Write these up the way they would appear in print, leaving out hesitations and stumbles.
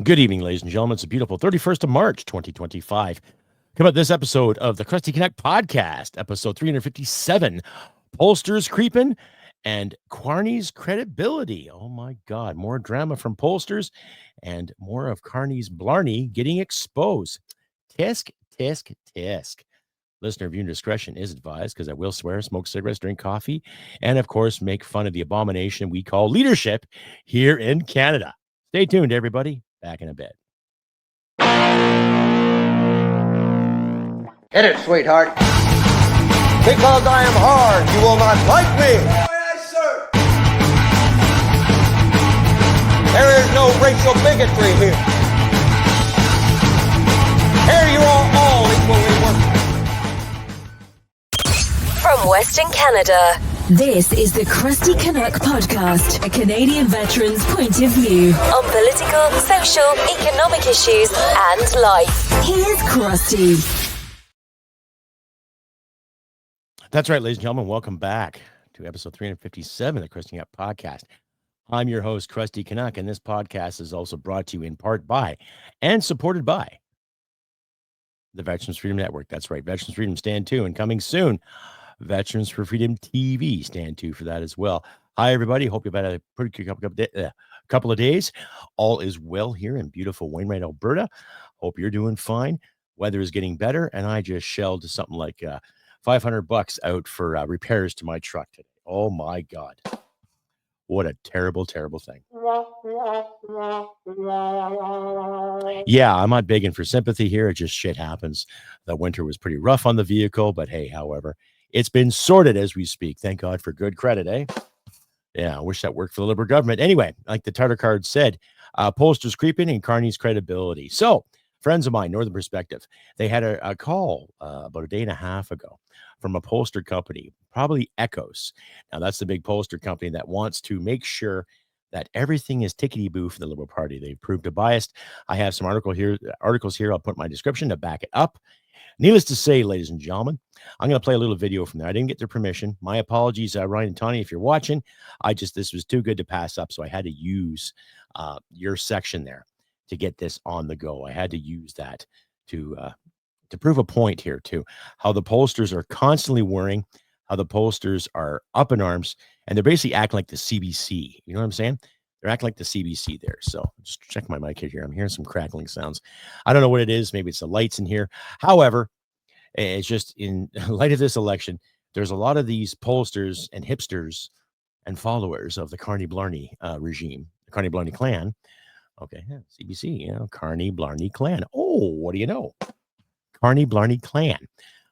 Good evening, ladies and gentlemen. It's a beautiful 31st of March, 2025. Come up this episode of the Crusty Canuck podcast, episode 357, Pollsters Creeping and Carney's Credibility. Oh my God, more drama from Pollsters and more of Carney's Blarney getting exposed. Tisk, tisk, tisk. Listener viewing discretion is advised because I will swear, smoke cigarettes, drink coffee, and of course, make fun of the abomination we call leadership here in Canada. Stay tuned, everybody. Back in a bit. Hit it, sweetheart. Because I am hard, you will not like me. Yes, sir. There is no racial bigotry here. Here you are all equally worthless. From Western Canada, this is the Crusty Canuck podcast, a Canadian veteran's point of view on political, social, economic issues, and life. Here's Crusty. That's right, ladies and gentlemen. Welcome back to episode 357 of the Crusty Canuck podcast. I'm your host, Crusty Canuck, and this podcast is also brought to you in part by and supported by the Veterans Freedom Network. That's right, Veterans Freedom Stand 2, and coming soon, Veterans for Freedom TV Stand 2 for that as well. Hi, everybody. Hope you've had a pretty good couple of days. All is well here in beautiful Wainwright, Alberta. Hope you're doing fine. Weather is getting better, and I just shelled something like $500 out for repairs to my truck today. Oh, my God. What a terrible, terrible thing. Yeah, I'm not begging for sympathy here. It just shit happens. The winter was pretty rough on the vehicle, but hey, however, it's been sorted as we speak. Thank God for good credit, eh? Yeah, I wish that worked for the Liberal government. Anyway, like the title card said, Pollsters Creeping and Carney's Credibility. So, friends of mine, Northern Perspective, they had a call about a day and a half ago from a pollster company, probably EKOS. Now, that's the big pollster company that wants to make sure that everything is tickety-boo for the Liberal Party. They've proved a biased. I have some articles here. I'll put in my description to back it up. Needless to say, ladies and gentlemen, I'm going to play a little video from there. I didn't get their permission. My apologies, Ryan and Tony, if you're watching. This was too good to pass up, so I had to use your section there to get this on the go. I had to use that to prove a point here, too, how the pollsters are constantly worrying, how the pollsters are up in arms, and they're basically acting like the CBC. You know what I'm saying? They're acting like the CBC there. So just check my mic here. I'm hearing some crackling sounds. I don't know what it is. Maybe it's the lights in here. However, it's just in light of this election, there's a lot of these pollsters and hipsters and followers of the Carney Blarney regime, the Carney Blarney clan. Okay, yeah, CBC, Carney Blarney clan. Oh, what do you know? Carney Blarney clan.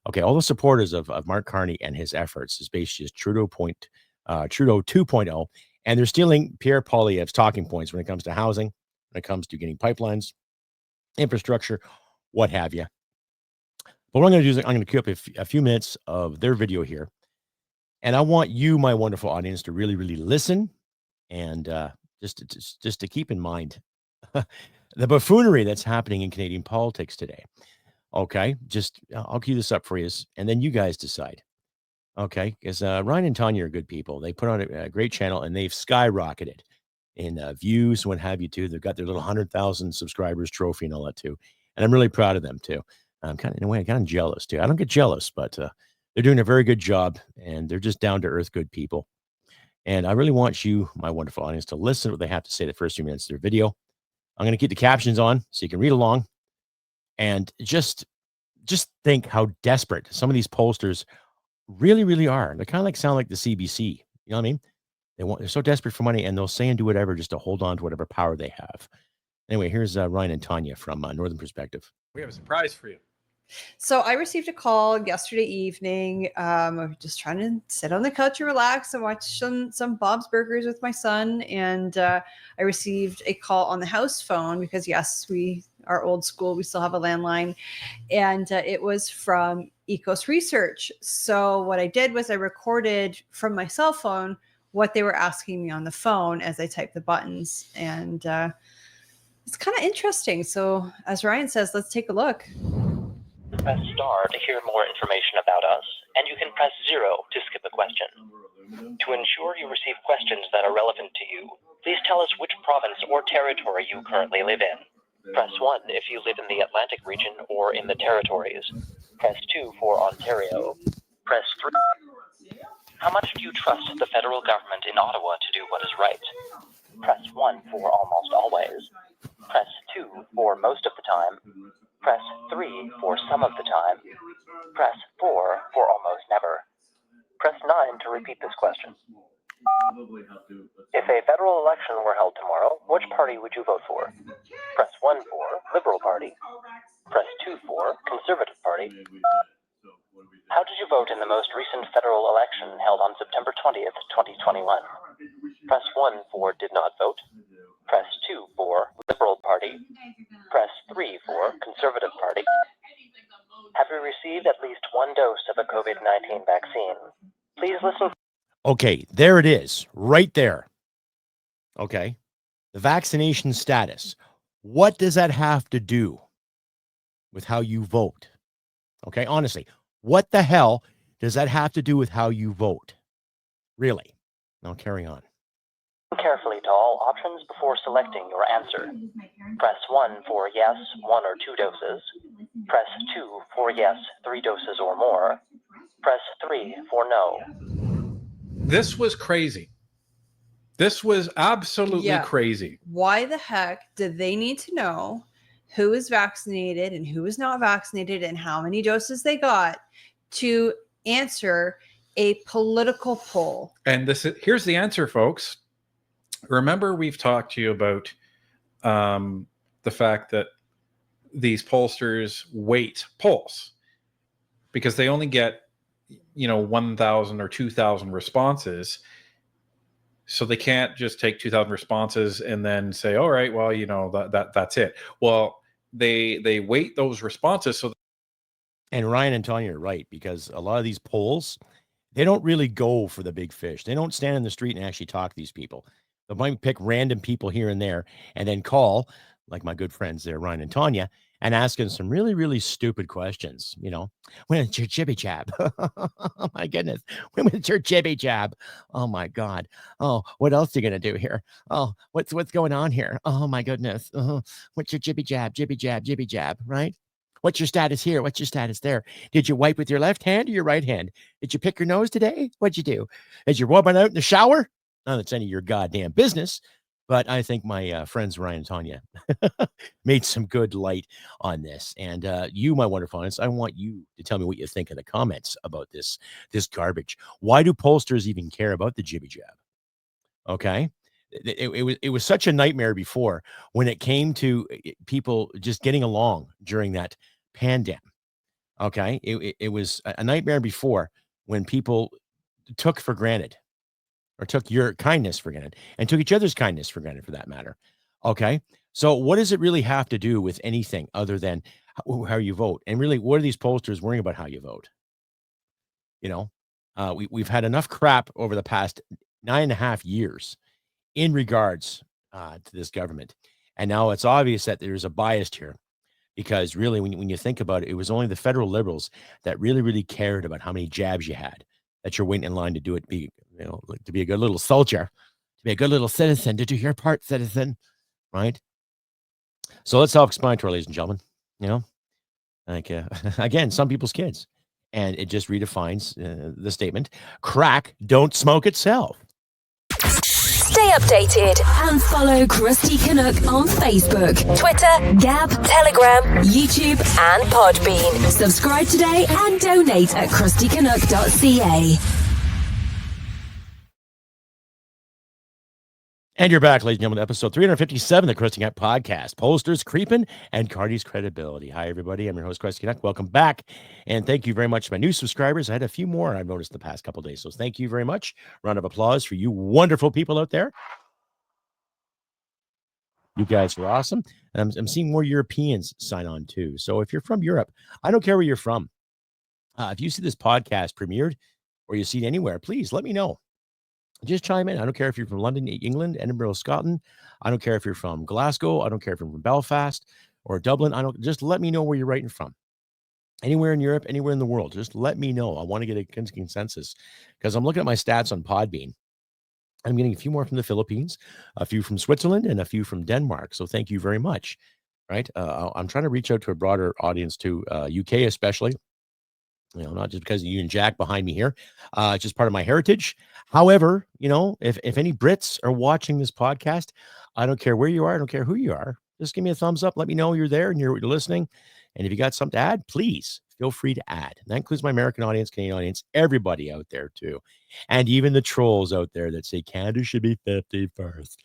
Okay, all the supporters of Mark Carney and his efforts is basically just Trudeau 2.0. And they're stealing Pierre Poilievre's talking points when it comes to housing, when it comes to getting pipelines, infrastructure, what have you. But what I'm going to do is I'm going to queue up a few minutes of their video here. And I want you, my wonderful audience, to really, really listen and just to keep in mind the buffoonery that's happening in Canadian politics today. Okay, I'll cue this up for you, and then you guys decide. Okay, because Ryan and Tanya are good people. They put on a great channel, and they've skyrocketed in views and what have you, too. They've got their little 100,000 subscribers trophy and all that, too. And I'm really proud of them, too. I'm kind of jealous, too. I don't get jealous, but they're doing a very good job, and they're just down-to-earth good people. And I really want you, my wonderful audience, to listen to what they have to say the first few minutes of their video. I'm going to keep the captions on so you can read along. And just think how desperate some of these pollsters really, really are. They kind of sound like the CBC. You know what I mean? They're so desperate for money, and they'll say and do whatever just to hold on to whatever power they have. Anyway, here's Ryan and Tanya from Northern Perspective. We have a surprise for you. So I received a call yesterday evening. I was just trying to sit on the couch and relax and watch some Bob's Burgers with my son. And I received a call on the house phone because, yes, we are old school. We still have a landline. And it was from EKOS Research. So what I did was I recorded from my cell phone what they were asking me on the phone as I typed the buttons. And it's kind of interesting. So as Ryan says, let's take a look. Press star to hear more information about us, and you can press 0 to skip a question. To ensure you receive questions that are relevant to you, please tell us which province or territory you currently live in. Press 1 if you live in the Atlantic region or in the territories. Press 2 for Ontario. Press 3. How much do you trust the federal government in Ottawa to do what is right? Press 1 for almost always. Press 2 for most of the time. Press 3 for some of the time. Press 4 for almost never. Press 9 to repeat this question. If a federal election were held tomorrow, which party would you vote for? Press 1 for Liberal Party. Press 2 for Conservative Party. How did you vote in the most recent federal election held on September 20th, 2021? Press 1 for Did Not Vote. Press 2 for Liberal Party. Press 3 for Conservative Party. Have you received at least one dose of a COVID-19 vaccine? Please listen. Okay, there it is, right there. Okay, the vaccination status. What does that have to do with how you vote? Okay, honestly, what the hell does that have to do with how you vote? Really? Now carry on. Carefully to all options before selecting your answer. Press 1 for yes, 1 or 2 doses. Press 2 for yes, 3 doses or more. Press 3 for no. This was crazy. This was absolutely crazy. Why the heck did they need to know who is vaccinated and who is not vaccinated and how many doses they got to answer a political poll? And here's the answer, folks. Remember, we've talked to you about the fact that these pollsters weight polls because they only get 1,000 or 2,000 responses. So they can't just take 2,000 responses and then say, all right, well, that's it. Well, they weight those responses. And Ryan and Tanya are right, because a lot of these polls, they don't really go for the big fish. They don't stand in the street and actually talk to these people. They might pick random people here and there and then call, like my good friends there, Ryan and Tanya, and asking some really, really stupid questions. When's your jibby jab? Oh my goodness. When's your jibby jab? Oh my God. Oh, what else are you going to do here? Oh, what's going on here? Oh my goodness. What's your jibby jab, right? What's your status here? What's your status there? Did you wipe with your left hand or your right hand? Did you pick your nose today? What'd you do? Did you rub it out in the shower? Not that it's any of your goddamn business. But I think my friends Ryan and Tanya made some good light on this. And you, my wonderful audience, I want you to tell me what you think in the comments about this garbage. Why do pollsters even care about the jibby jab? Okay. It was such a nightmare before when it came to people just getting along during that pandemic. Okay. It was a nightmare before when people took for granted, or took your kindness for granted, and took each other's kindness for granted, for that matter. Okay. So what does it really have to do with anything other than how you vote? And really, what are these pollsters worrying about how you vote? We've had enough crap over the past 9.5 years in regards to this government. And now it's obvious that there's a bias here, because really, when you think about it, it was only the federal Liberals that really, really cared about how many jabs you had, that you're waiting in line to do it, to be a good little soldier, to be a good little citizen, to do your part, citizen, right? So let's self-explanatory, ladies and gentlemen. Again, some people's kids, and it just redefines the statement: crack don't smoke itself. Stay updated and follow Crusty Canuck on Facebook, Twitter, Gab, Telegram, YouTube, and Podbean. Subscribe today and donate at crustycanuck.ca. And you're back, ladies and gentlemen, episode 357 of the Crusty Canuck podcast, Pollsters, Creeping, and Carney's Credibility. Hi, everybody. I'm your host, Crusty Canuck. Welcome back. And thank you very much to my new subscribers. I had a few more I've noticed the past couple of days. So thank you very much. Round of applause for you wonderful people out there. You guys are awesome. And I'm seeing more Europeans sign on too. So if you're from Europe, I don't care where you're from. If you see this podcast premiered or you see it anywhere, please let me know. Just chime in. I don't care if you're from London, England, Edinburgh, Scotland. I don't care if you're from Glasgow. I don't care if you're from Belfast or Dublin. Just let me know where you're writing from. Anywhere in Europe, anywhere in the world, just let me know. I want to get a consensus, because I'm looking at my stats on Podbean. I'm getting a few more from the Philippines, a few from Switzerland, and a few from Denmark. So thank you very much. right? I'm trying to reach out to a broader audience too, UK especially. Not just because of you and Jack behind me here. It's just part of my heritage. However, if any Brits are watching this podcast, I don't care where you are. I don't care who you are. Just give me a thumbs up. Let me know you're there and you're listening. And if you got something to add, please feel free to add. And that includes my American audience, Canadian audience, everybody out there too. And even the trolls out there that say Canada should be 51st.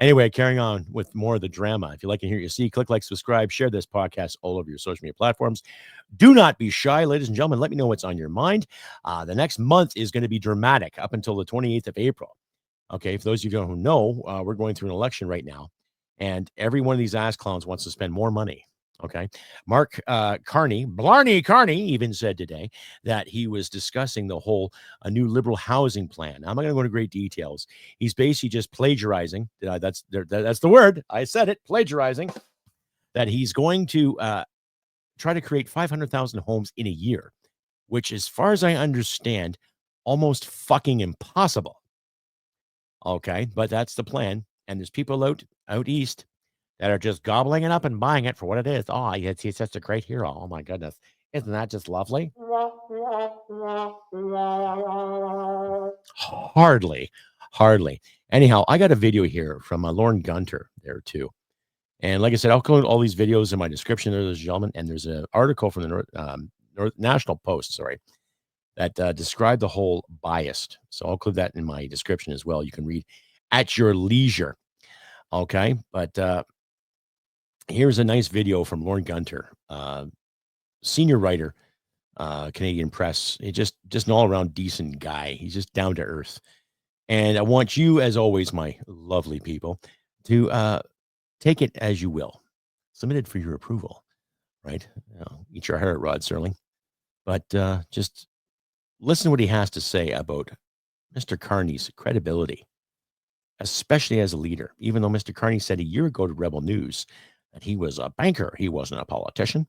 Anyway, carrying on with more of the drama. If you like to hear what you see, click like, subscribe, share this podcast all over your social media platforms. Do not be shy, ladies and gentlemen. Let me know what's on your mind. The next month is going to be dramatic up until the 28th of April. Okay, for those of you who know, we're going through an election right now, and every one of these ass clowns wants to spend more money. Okay, Mark Carney, Blarney Carney, even said today that he was discussing a new liberal housing plan. Now, I'm not going to go into great details. He's basically just plagiarizing. That's the word. I said it, plagiarizing. That he's going to try to create 500,000 homes in a year, which, as far as I understand, almost fucking impossible. Okay, but that's the plan. And there's people out east that are just gobbling it up and buying it for what it is. Oh, he's such a great hero. Oh my goodness. Isn't that just lovely? Hardly. Anyhow, I got a video here from Lauren Gunter there too. And like I said, I'll include all these videos in my description there, ladies and gentlemen. And there's an article from the North National Post, that described the whole biased. So I'll include that in my description as well. You can read at your leisure. Okay, but here's a nice video from Lauren Gunter, senior writer, Canadian Press. He's just an all-around decent guy. He's just down to earth. And I want you, as always, my lovely people, to take it as you will. Submitted for your approval, right? Eat your heart, Rod Serling. But just listen to what he has to say about Mr. Carney's credibility, especially as a leader, even though Mr. Carney said a year ago to Rebel News that he was a banker. He wasn't a politician.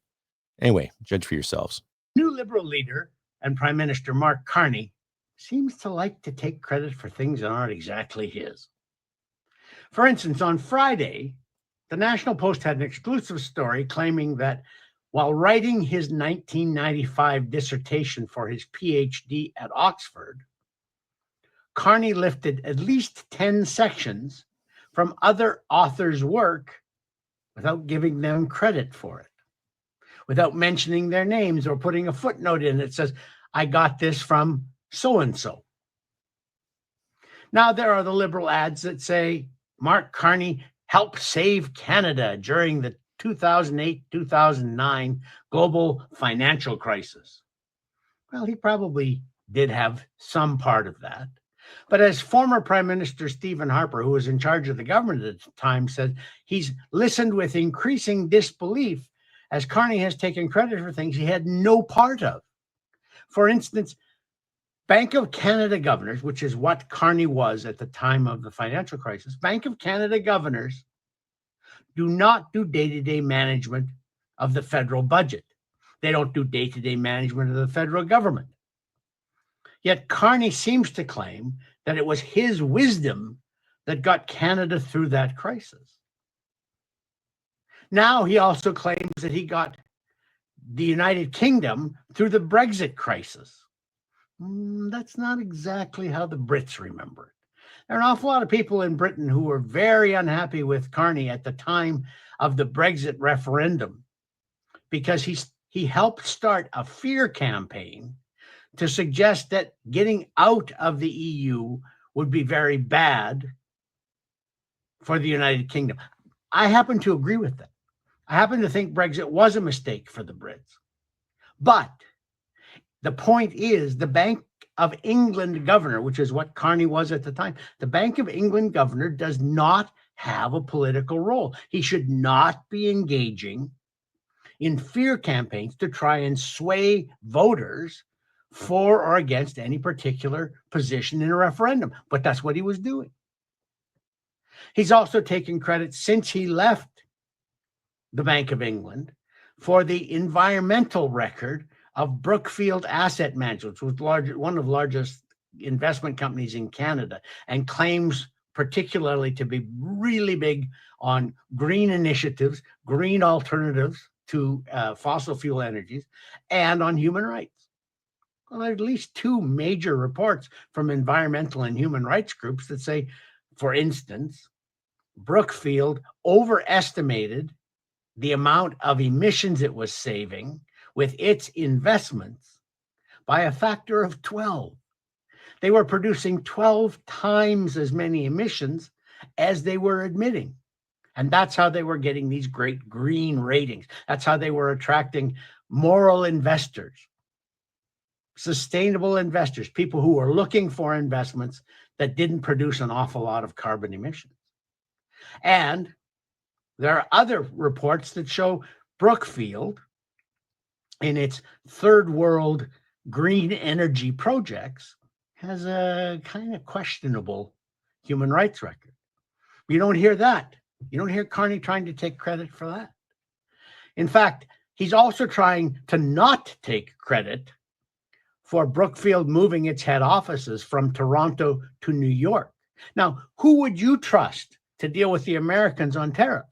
Anyway, judge for yourselves. New Liberal leader and Prime Minister Mark Carney seems to like to take credit for things that aren't exactly his. For instance, on Friday, the National Post had an exclusive story claiming that while writing his 1995 dissertation for his PhD at Oxford, Carney lifted at least 10 sections from other authors' work without giving them credit for it, without mentioning their names or putting a footnote in that says, I got this from so-and-so. Now there are the liberal ads that say, Mark Carney helped save Canada during the 2008-2009 global financial crisis. Well, he probably did have some part of that. But as former Prime Minister Stephen Harper, who was in charge of the government at the time, said, he's listened with increasing disbelief as Carney has taken credit for things he had no part of. For instance, Bank of Canada governors, which is what Carney was at the time of the financial crisis, Bank of Canada governors do not do day-to-day management of the federal budget. They don't do day-to-day management of the federal government. Yet Carney seems to claim that it was his wisdom that got Canada through that crisis. Now he also claims that he got the United Kingdom through the Brexit crisis. That's not exactly how the Brits remember it. There are an awful lot of people in Britain who were very unhappy with Carney at the time of the Brexit referendum because he helped start a fear campaign to suggest that getting out of the EU would be very bad for the United Kingdom. I happen to agree with that. I happen to think Brexit was a mistake for the Brits. But the point is, the Bank of England governor, which is what Carney was at the time, the Bank of England governor does not have a political role. He should not be engaging in fear campaigns to try and sway voters for or against any particular position in a referendum. But that's what he was doing. He's also taken credit since he left the Bank of England for the environmental record of Brookfield Asset Management, which was one of the largest investment companies in Canada, and claims particularly to be really big on green initiatives, green alternatives to fossil fuel energies, and on human rights. Well, there are at least two major reports from environmental and human rights groups that say, for instance, Brookfield overestimated the amount of emissions it was saving with its investments by a factor of 12. They were producing 12 times as many emissions as they were admitting. And that's how they were getting these great green ratings. That's how they were attracting moral investors, sustainable investors, people who were looking for investments that didn't produce an awful lot of carbon emissions. And there are other reports that show Brookfield, in its third world green energy projects, has a kind of questionable human rights record. You don't hear that. You don't hear Carney trying to take credit for that. In fact, he's also trying to not take credit for Brookfield moving its head offices from Toronto to New York. Now, who would you trust to deal with the Americans on tariffs?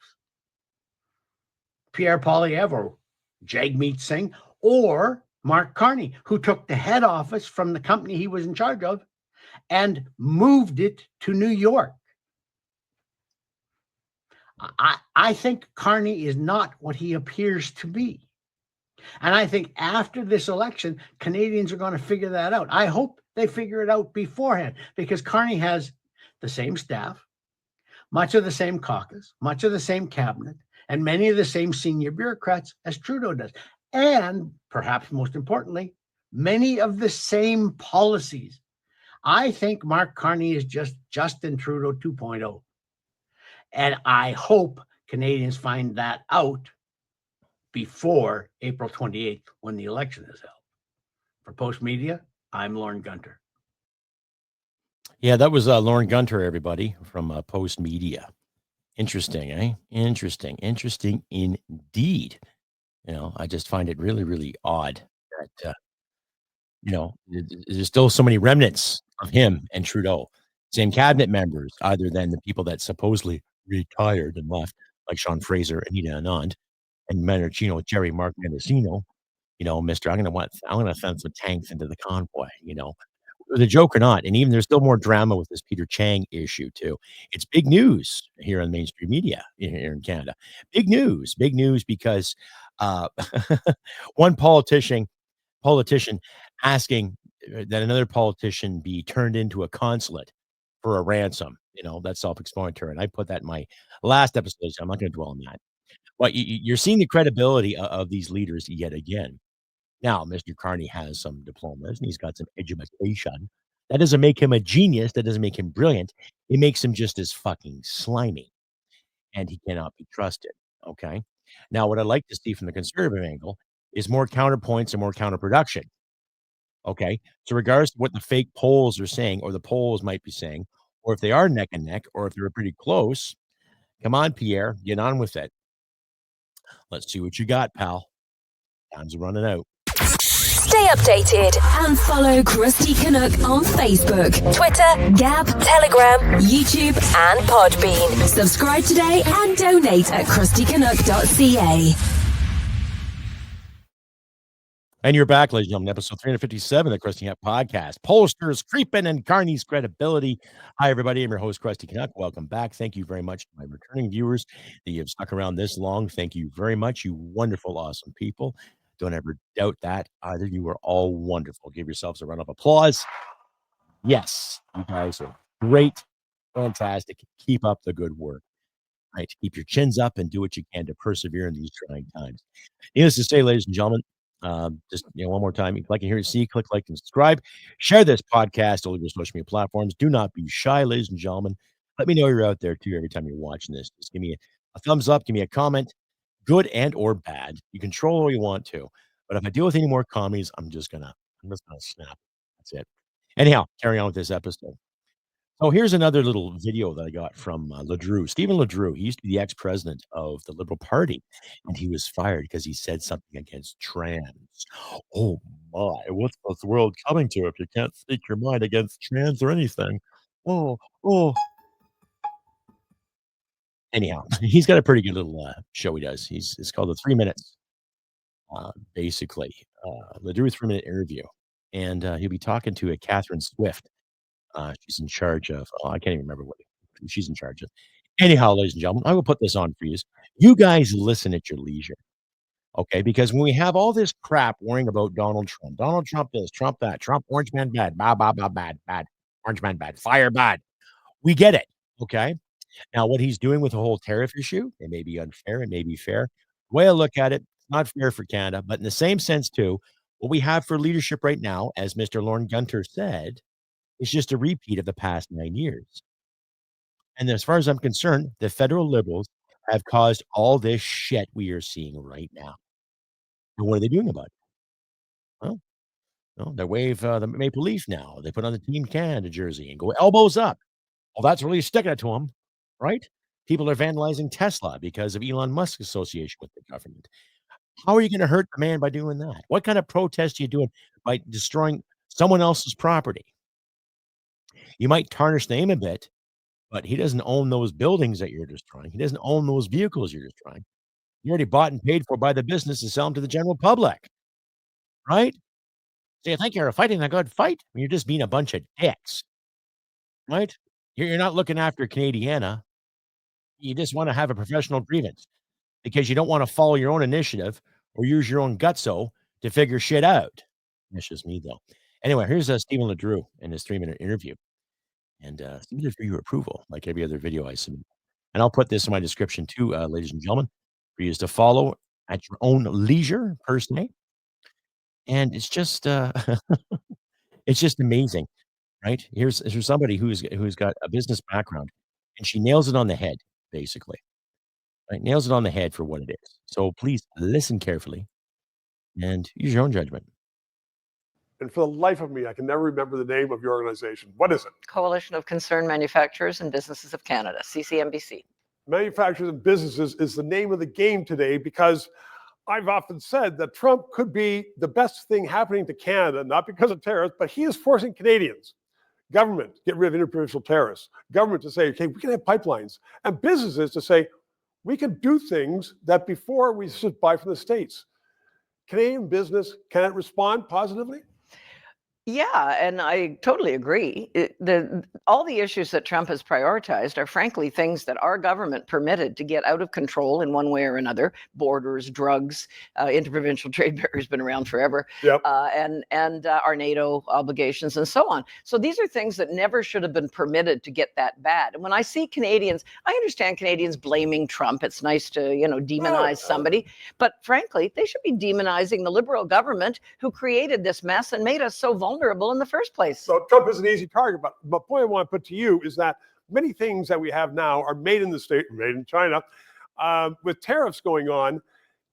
Pierre Poilievre or Jagmeet Singh, or Mark Carney, who took the head office from the company he was in charge of and moved it to New York. I think Carney is not what he appears to be. And I think after this election, Canadians are going to figure that out. I hope they figure it out beforehand, because Carney has the same staff, much of the same caucus, much of the same cabinet, and many of the same senior bureaucrats as Trudeau does. And perhaps most importantly, many of the same policies. I think Mark Carney is just Justin Trudeau 2.0. And I hope Canadians find that out before April 28th, when the election is held. For Post Media, I'm Lorne Gunter. Yeah, that was Lauren Gunter, everybody, from Post Media. Interesting, eh? Interesting indeed. You know, I just find it really, really odd that, there's still so many remnants of him and Trudeau. Same cabinet members, other than the people that supposedly retired and left, like Sean Fraser, Anita Anand, and Menachino, Jerry Mark Mendocino. Mister, I'm gonna send some tanks into the convoy. The joke or not, and even there's still more drama with this Peter Chang issue too. It's big news here on mainstream media here in Canada. Big news because uh, one politician asking that another politician be turned into a consulate for a ransom. That's self-explanatory, and I put that in my last episode, so I'm not going to dwell on that. But you're seeing the credibility of these leaders yet again. Now, Mr. Carney has some diplomas and he's got some education. That doesn't make him a genius. That doesn't make him brilliant. It makes him just as fucking slimy, and he cannot be trusted. Okay. Now, what I'd like to see from the conservative angle is more counterpoints and more counterproduction. Okay. So, regardless of what the fake polls are saying, or the polls might be saying, or if they are neck and neck, or if they're pretty close, come on, Pierre, get on with it. Let's see what you got, pal. Time's running out. Stay updated and follow Crusty Canuck on Facebook, Twitter, Gab, Telegram, YouTube, and Podbean. Subscribe today and donate at crustycanuck.ca. And you're back, ladies and gentlemen, episode 357 of the Crusty Canuck podcast. PollstersCreeping and Carney's credibility. Hi, everybody. I'm your host, Crusty Canuck. Welcome back. Thank you very much to my returning viewers that you've stuck around this long. Thank you very much, you wonderful, awesome people. Don't ever doubt that either. You are all wonderful. Give yourselves a round of applause. Yes, you guys are great, fantastic. Keep up the good work. Right, keep your chins up and do what you can to persevere in these trying times. Needless to say, ladies and gentlemen, just one more time, if you like and hear it, see, click like and subscribe. Share this podcast all over your social media platforms. Do not be shy, ladies and gentlemen. Let me know you're out there too every time you're watching this. Just give me a thumbs up, give me a comment, good and or bad. You control all you want to. But if I deal with any more commies, I'm just gonna snap. That's it. Anyhow, carry on with this episode. So here's another little video that I got from Ledrew. Stephen Ledrew. He used to be the ex-president of the Liberal Party, and he was fired because he said something against trans. Oh my, what's this world coming to if you can't speak your mind against trans or anything? Oh, Anyhow, he's got a pretty good little show he does. It's called the 3 Minutes, basically. They'll do a 3-minute interview, and he'll be talking to a Catherine Swift. She's in charge of, oh, I can't even remember what she's in charge of. Anyhow, ladies and gentlemen, I will put this on for you. You guys listen at your leisure, okay? Because when we have all this crap worrying about Donald Trump this, Trump that, Trump, orange man bad, bad, orange man bad, fire bad. We get it, okay? Now, what he's doing with the whole tariff issue, it may be unfair, it may be fair. The way I look at it, it's not fair for Canada, but in the same sense too, what we have for leadership right now, as Mr. Lorne Gunter said, is just a repeat of the past 9 years. And as far as I'm concerned, the federal Liberals have caused all this shit we are seeing right now. And what are they doing about it? Well, they wave the maple leaf now. They put on the Team Canada jersey and go elbows up. Well, that's really sticking it to them, right? People are vandalizing Tesla because of Elon Musk's association with the government. How are you going to hurt the man by doing that? What kind of protest are you doing by destroying someone else's property? You might tarnish the name a bit, but he doesn't own those buildings that you're destroying. He doesn't own those vehicles you're destroying. You already bought and paid for by the business to sell them to the general public, right? So you think you're fighting a good fight? You're just being a bunch of dicks, right? You're not looking after Canadiana. You just want to have a professional grievance because you don't want to follow your own initiative or use your own gutso to figure shit out. That's just me, though. Anyway, here's Stephen LeDrew in his 3-minute interview. And submitted for your approval, like every other video I submit. And I'll put this in my description too, ladies and gentlemen, for you to follow at your own leisure, per se. And it's just it's just amazing, right? Here's somebody who's got a business background, and she nails it on the head, basically. Right? Nails it on the head for what it is. So please listen carefully and use your own judgment. And for the life of me, I can never remember the name of your organization. What is it? Coalition of Concerned Manufacturers and Businesses of Canada, CCMBC. Manufacturers and Businesses is the name of the game today because I've often said that Trump could be the best thing happening to Canada, not because of tariffs, but he is forcing Canadians, government, get rid of interprovincial tariffs, government to say, okay, we can have pipelines, and businesses to say, we can do things that before we should buy from the States. Canadian business, can it respond positively? Yeah, and I totally agree. All the issues that Trump has prioritized are frankly things that our government permitted to get out of control in one way or another. Borders, drugs, interprovincial trade barriers been around forever, Yep. and our NATO obligations and so on. So these are things that never should have been permitted to get that bad. And when I see Canadians, I understand Canadians blaming Trump. It's nice to, demonize somebody, but frankly, they should be demonizing the Liberal government who created this mess and made us so vulnerable in the first place. So Trump is an easy target, but the point I want to put to you is that many things that we have now are made in the state, made in China. With tariffs going on,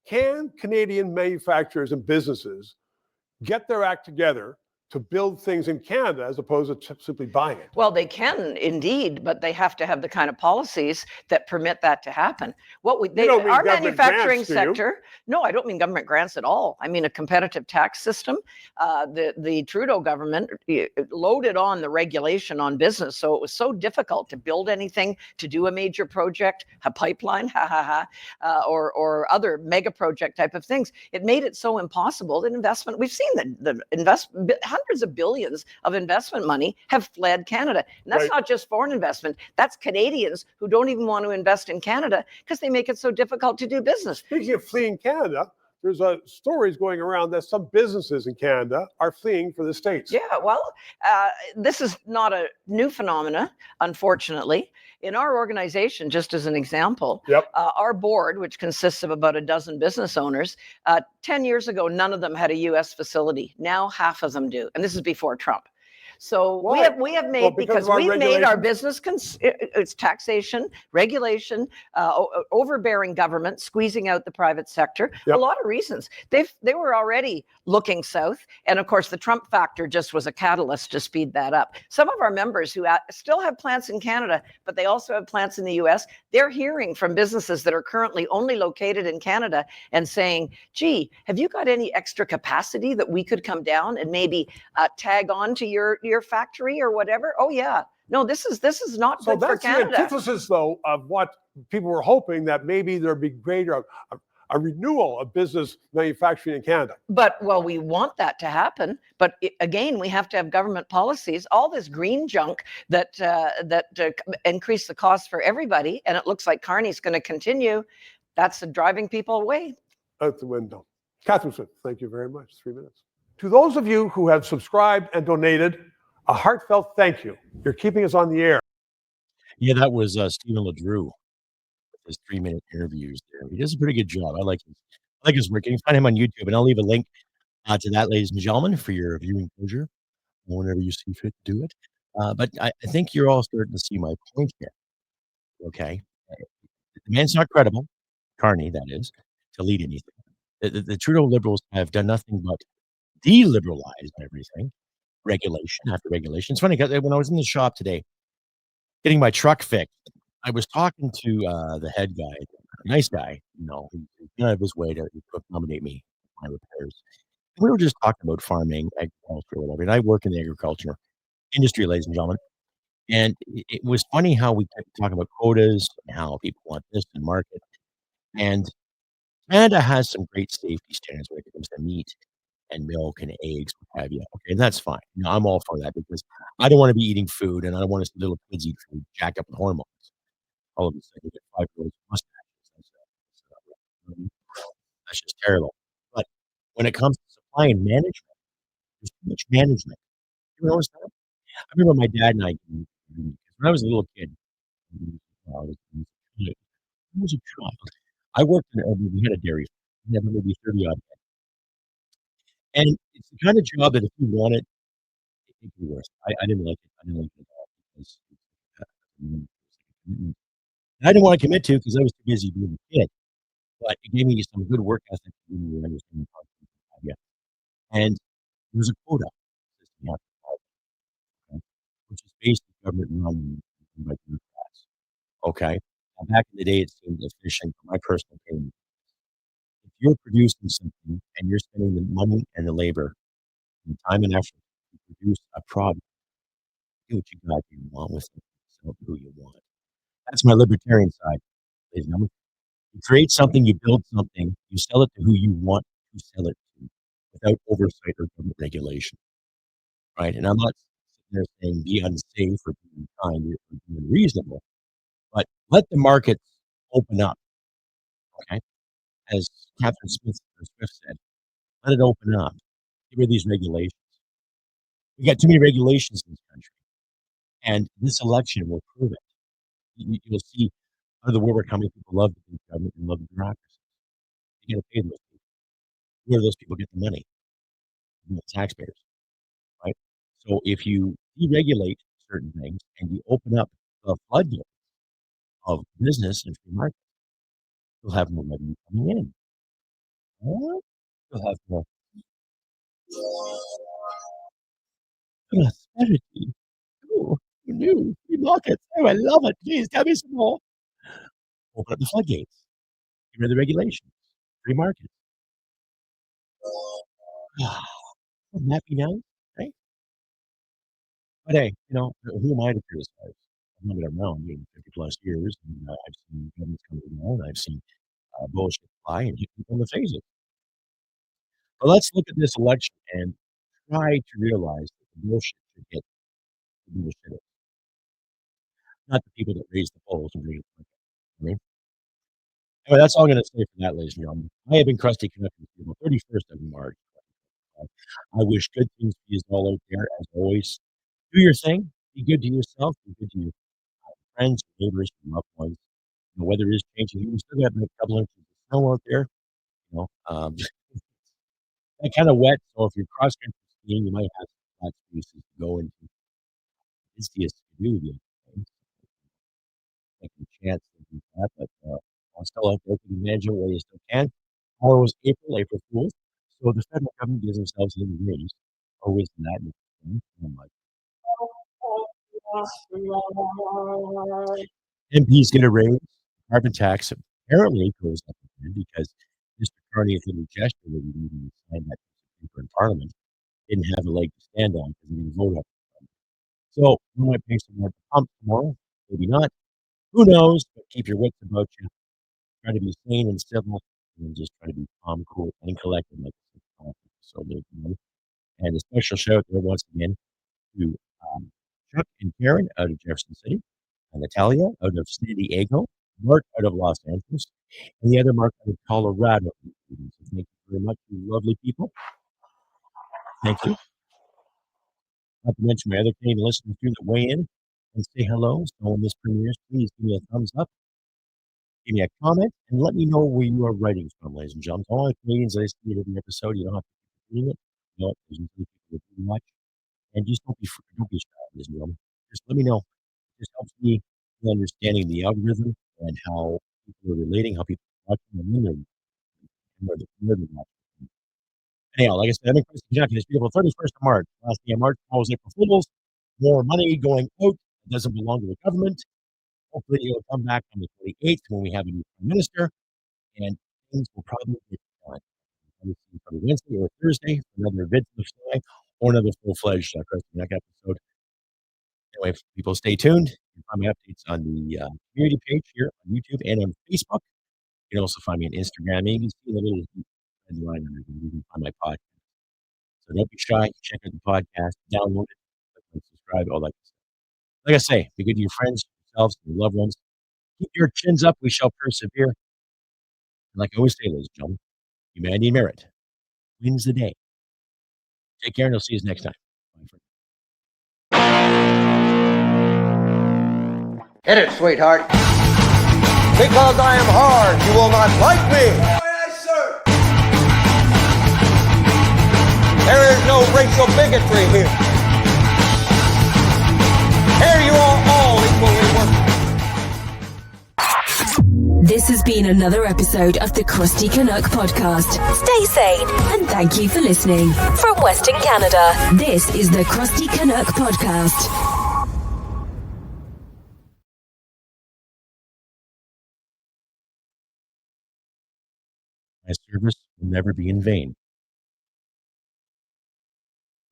can Canadian manufacturers and businesses get their act together to build things in Canada as opposed to simply buying it? Well, they can indeed, but they have to have the kind of policies that permit that to happen. Our manufacturing sector, no, I don't mean government grants at all. I mean a competitive tax system. The Trudeau government loaded on the regulation on business, so it was so difficult to build anything, to do a major project, a pipeline, or other mega project type of things. It made it so impossible that investment. We've seen the investment. Hundreds of billions of investment money have fled Canada. And that's not just foreign investment. That's Canadians who don't even want to invest in Canada because they make it so difficult to do business. Speaking of fleeing Canada, there's stories going around that some businesses in Canada are fleeing for the States. Yeah, well, this is not a new phenomena, unfortunately. In our organization, just as an example, our board, which consists of about a dozen business owners, 10 years ago, none of them had a U.S. facility. Now half of them do. And this is before Trump. So we have made, because we've made our business, it's taxation, regulation, overbearing government, squeezing out the private sector, a lot of reasons. They were already looking south. And of course, the Trump factor just was a catalyst to speed that up. Some of our members who still have plants in Canada, but they also have plants in the US, they're hearing from businesses that are currently only located in Canada and saying, gee, have you got any extra capacity that we could come down and maybe tag on to your factory or whatever? Oh yeah, No, this is not So good for that's the Canada. antithesis, though, of what people were hoping, that maybe there'd be greater a renewal of business manufacturing in Canada. But well, we want that to happen. But again, we have to have government policies. All this green junk that increase the cost for everybody, and it looks like Carney's going to continue. That's driving people away. Out the window. Catherine Smith, thank you very much. 3 minutes. To those of you who have subscribed and donated, a heartfelt thank you. You're keeping us on the air. Yeah, that was Stephen LeDrew with his 3-minute interviews there. He does a pretty good job. I like his work. You can find him on YouTube, and I'll leave a link to that, ladies and gentlemen, for your viewing pleasure whenever you see fit to do it. But I think you're all starting to see my point here. Okay, the man's not credible, Carney, that is, to lead anything. The Trudeau Liberals have done nothing but deliberalize everything, regulation after regulation. It's funny because when I was in the shop today getting my truck fixed, I was talking to the head guy, nice guy, he went out of his way to accommodate me with my repairs. We were just talking about farming, agriculture, or whatever. And I work in the agriculture industry, ladies and gentlemen. And it was funny how we kept talking about quotas and how people want this and market. And Canada has some great safety standards when it comes to meat and milk and eggs, what have you. Okay, and that's fine. I'm all for that because I don't want to be eating food, and I don't want to see little kids eat food jacked up with hormones. All of a sudden, you get 5-year-olds with mustaches. That's just terrible. But when it comes to supply and management, there's too much management. You notice that? I remember my dad and I, when I was a little kid, I was a child. I worked in we had a dairy farm. We had maybe 30 odd. And it's the kind of job that if you want it, it could be worse. I didn't like it. I didn't like it at all because and I didn't want to commit to because I was too busy being a kid. But it gave me some good work ethic to really understand the idea. And there's a quota system you have to follow, okay, which is basically government run by bureaucrats. Okay. Now, back in the day, it seemed efficient. My personal opinion, if you're producing something and you're spending the money and the labor and time and effort to produce a product, do what you got to want with it. Sell it to who you want. That's my libertarian side. Ladies and gentlemen. You create something, you build something, you sell it to who you want to sell it to without oversight or government regulation. Right? And I'm not sitting there saying be unsafe or be unkind or be unreasonable, but let the markets open up. Okay. As Catherine Swift said, let it open up. Get rid of these regulations. We got too many regulations in this country. And this election will prove it. You'll see out of the where we're coming, people love the big government and love the bureaucracy. You got to pay those people. Where do those people get the money? From the taxpayers, right? So if you deregulate certain things and you open up the floodgates of business and free market, you'll have more revenue coming in. You'll have more prosperity. Oh, new free markets. Oh, I love it. Please tell me some more. Open up the floodgates. Get rid of the regulations. Free markets. Wouldn't that be nice, right? But hey, who am I to criticize? I've been around 50 plus years, and I've seen governments come and go, and I've seen bullshit fly and hit people in the faces. But let's look at this election and try to realize that the bullshit should hit the bullshit, not the people that raise the polls and raise the money. Anyway, that's all I'm going to say for that, ladies and gentlemen. I have been Crusty Canuck on the 31st of March. I wish good things for you all out there, as always. Do your thing. Be good to yourself. Be good to your friends, your neighbors, your loved ones. The weather is changing. We still got a couple inches of snow out there. That kind of wet. So if you're cross country skiing, you might have flat spaces to go into. It's the to do. Taking a chance to do that, but I'm still out there taking advantage of it while you still can. Tomorrow was April Fool's. So the federal government gives themselves a raise or wisdom that. And I'm like, MPs get a raise. Carbon tax apparently goes up again because Mr. Carney, if he gesture that he even signed that piece of paper in Parliament, didn't have a leg to stand on because he didn't vote up. So you might pay some more pump tomorrow, maybe not. Who knows? But keep your wits about you. Try to be sane and civil, and just try to be calm, cool, and collected. Like so, and a special shout out there once again to Chuck and Karen out of Jefferson City, and Natalia out of San Diego, Mark out of Los Angeles, and the other Mark out of Colorado. So thank you very much, you lovely people. Thank you. Not to mention my other Canadian listeners too that weigh in and say hello. So when this premieres, please give me a thumbs up, give me a comment, and let me know where you are writing from, ladies and gentlemen. All the Canadians that I see every episode, you don't have to keep reading it. You know, there's usually people that do much. And just don't be shy, ladies and gentlemen. Just let me know. It just helps me in understanding the algorithm and how people are relating, how people are watching, and when they're watching. Anyhow, like I said, I'm in Crusty, Canuck. It's beautiful. 31st of March. Last day of March, always April Fools. More money going out. It doesn't belong to the government. Hopefully, it'll come back on the 28th when we have a new prime minister, and things will probably get done. Probably Wednesday or Thursday for another vid to the fly or another full-fledged Crusty Canuck episode. Anyway, people stay tuned. You can find my updates on the community page here on YouTube and on Facebook. You can also find me on Instagram. And you can see the little red line under here. You can find my podcast. So don't be shy. Check out the podcast, download it, click like, subscribe, all that stuff. Like I say, be good to your friends, yourselves, and your loved ones. Keep your chins up. We shall persevere. And like I always say, ladies and gentlemen, humanity and merit wins the day. Take care, and I'll see you next time. Bye for now. Hit it, sweetheart. Because I am hard, you will not like me. Yes, sir. There is no racial bigotry here. Here you are all equally worthless. This has been another episode of the Crusty Canuck podcast. Stay sane and thank you for listening. From Western Canada, this is the Crusty Canuck podcast. My service will never be in vain.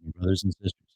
My brothers and sisters,